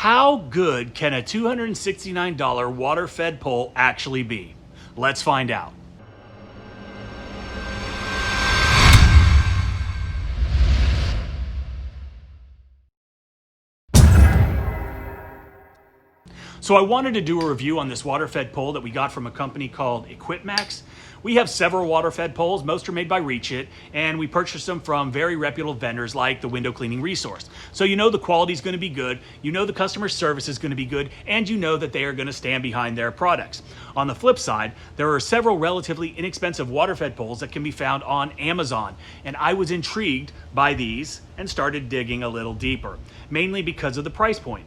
How good can a $269 water-fed pole actually be? Let's find out. So I wanted to do a review on this water-fed pole that we got from a company called Aquamax. We have several water-fed poles. Most are made by Reach It, and we purchased them from very reputable vendors like the Window Cleaning Resource. So you know the quality is going to be good, you know the customer service is going to be good, and you know that they are going to stand behind their products. On the flip side, there are several relatively inexpensive water-fed poles that can be found on Amazon, and I was intrigued by these and started digging a little deeper, mainly because of the price point.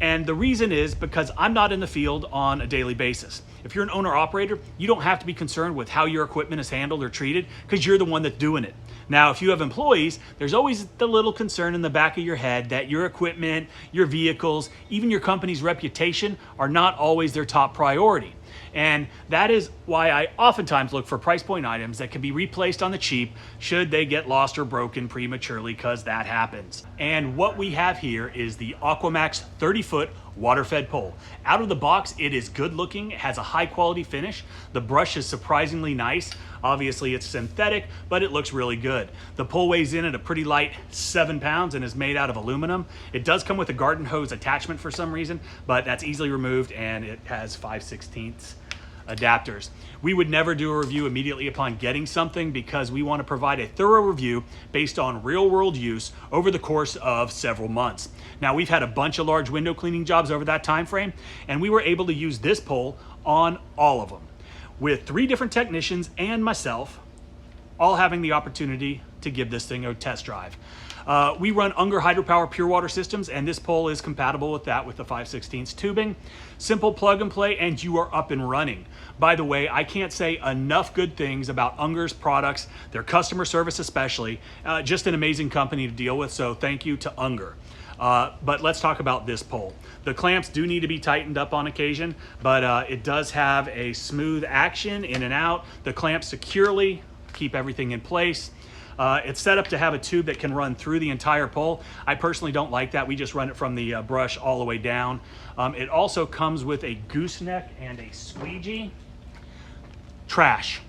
And the reason is because I'm not in the field on a daily basis. If you're an owner operator, you don't have to be concerned with how your equipment is handled or treated because you're the one that's doing it. Now, if you have employees, there's always the little concern in the back of your head that your equipment, your vehicles, even your company's reputation are not always their top priority. And that is why I oftentimes look for price point items that can be replaced on the cheap should they get lost or broken prematurely, because that happens. And what we have here is the Aquamax 30-foot water-fed pole. Out of the box, it is good looking, it has a high quality finish. The brush is surprisingly nice. Obviously it's synthetic, but it looks really good. The pole weighs in at a pretty light 7 pounds and is made out of aluminum. It does come with a garden hose attachment for some reason, but that's easily removed, and it has 5/16 adapters. We would never do a review immediately upon getting something because we want to provide a thorough review based on real world use over the course of several months. Now, we've had a bunch of large window cleaning jobs over that time frame, and we were able to use this pole on all of them with 3 different technicians and myself all having the opportunity to give this thing a test drive. We run Unger hydropower pure water systems, and this pole is compatible with that with the 5/16 tubing. Simple plug and play, and you are up and running. By the way, I can't say enough good things about Unger's products, their customer service especially. Just an amazing company to deal with, so thank you to Unger. But let's talk about this pole. The clamps do need to be tightened up on occasion, but it does have a smooth action in and out. The clamps securely keep everything in place. It's set up to have a tube that can run through the entire pole. I personally don't like that. We just run it from the brush all the way down. It also comes with a gooseneck and a squeegee. Trash.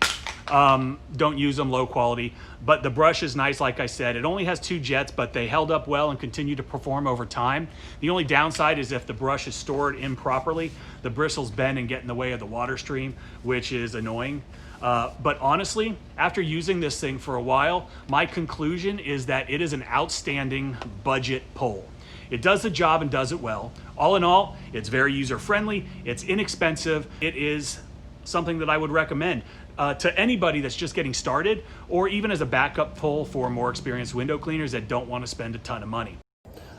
Don't use them, low quality. But the brush is nice, like I said. It only has 2 jets, but they held up well and continue to perform over time. The only downside is if the brush is stored improperly, the bristles bend and get in the way of the water stream, which is annoying. But honestly, after using this thing for a while, my conclusion is that it is an outstanding budget pole. It does the job and does it well. All in all, it's very user-friendly, it's inexpensive, it is something that I would recommend to anybody that's just getting started, or even as a backup pole for more experienced window cleaners that don't want to spend a ton of money.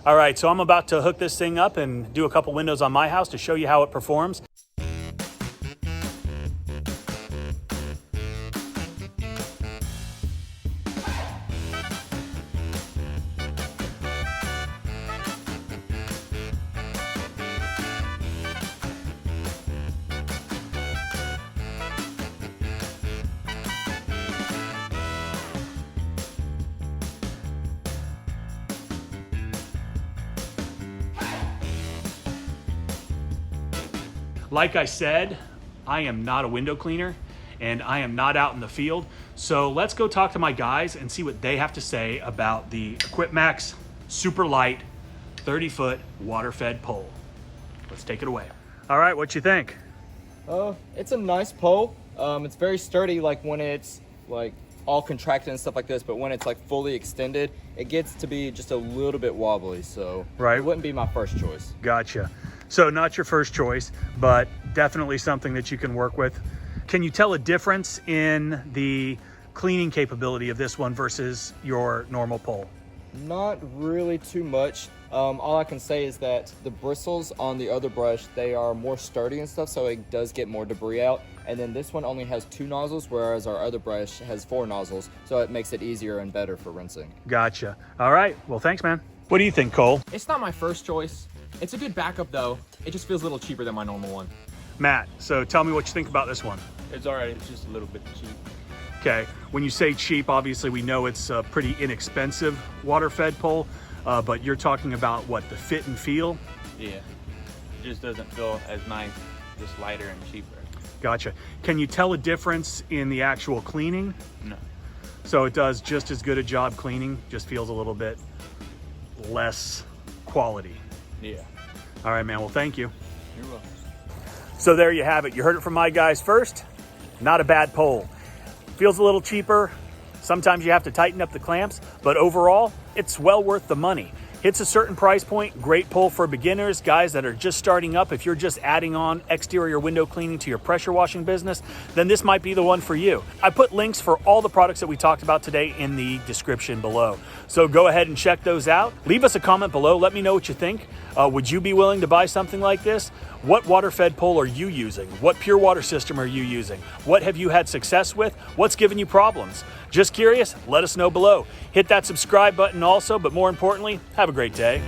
All right, so I'm about to hook this thing up and do a couple windows on my house to show you how it performs. Like I said, I am not a window cleaner and I am not out in the field. So let's go talk to my guys and see what they have to say about the Aquamax super light 30-foot water-fed pole. Let's take it away. All right, what you think? It's a nice pole. It's very sturdy, like when it's like all contracted and stuff like this, but when it's like fully extended, it gets to be just a little bit wobbly. So right, it wouldn't be my first choice. Gotcha. So not your first choice, but definitely something that you can work with. Can you tell a difference in the cleaning capability of this one versus your normal pole? Not really too much. All I can say is that the bristles on the other brush, they are more sturdy and stuff, so it does get more debris out. And then this one only has 2 nozzles, whereas our other brush has 4 nozzles, so it makes it easier and better for rinsing. Gotcha. All right, well, thanks, man. What do you think, Cole? It's not my first choice. It's a good backup though. It just feels a little cheaper than my normal one. Matt, so tell me what you think about this one. It's all right, it's just a little bit cheap. Okay, when you say cheap, obviously we know it's a pretty inexpensive water-fed pole, but you're talking about what, the fit and feel? Yeah. It just doesn't feel as nice, just lighter and cheaper. Gotcha. Can you tell a difference in the actual cleaning? No. So it does just as good a job cleaning, just feels a little bit less quality. Yeah. All right, man. Well, thank you. You're welcome. So there you have it. You heard it from my guys first. Not a bad pole. Feels a little cheaper. Sometimes you have to tighten up the clamps, but overall, it's well worth the money. Hits a certain price point, great pole for beginners, guys that are just starting up. If you're just adding on exterior window cleaning to your pressure washing business, then this might be the one for you. I put links for all the products that we talked about today in the description below. So go ahead and check those out. Leave us a comment below. Let me know what you think. Would you be willing to buy something like this? What water-fed pole are you using? What pure water system are you using? What have you had success with? What's given you problems? Just curious? Let us know below. Hit that subscribe button also, but more importantly, have a great day.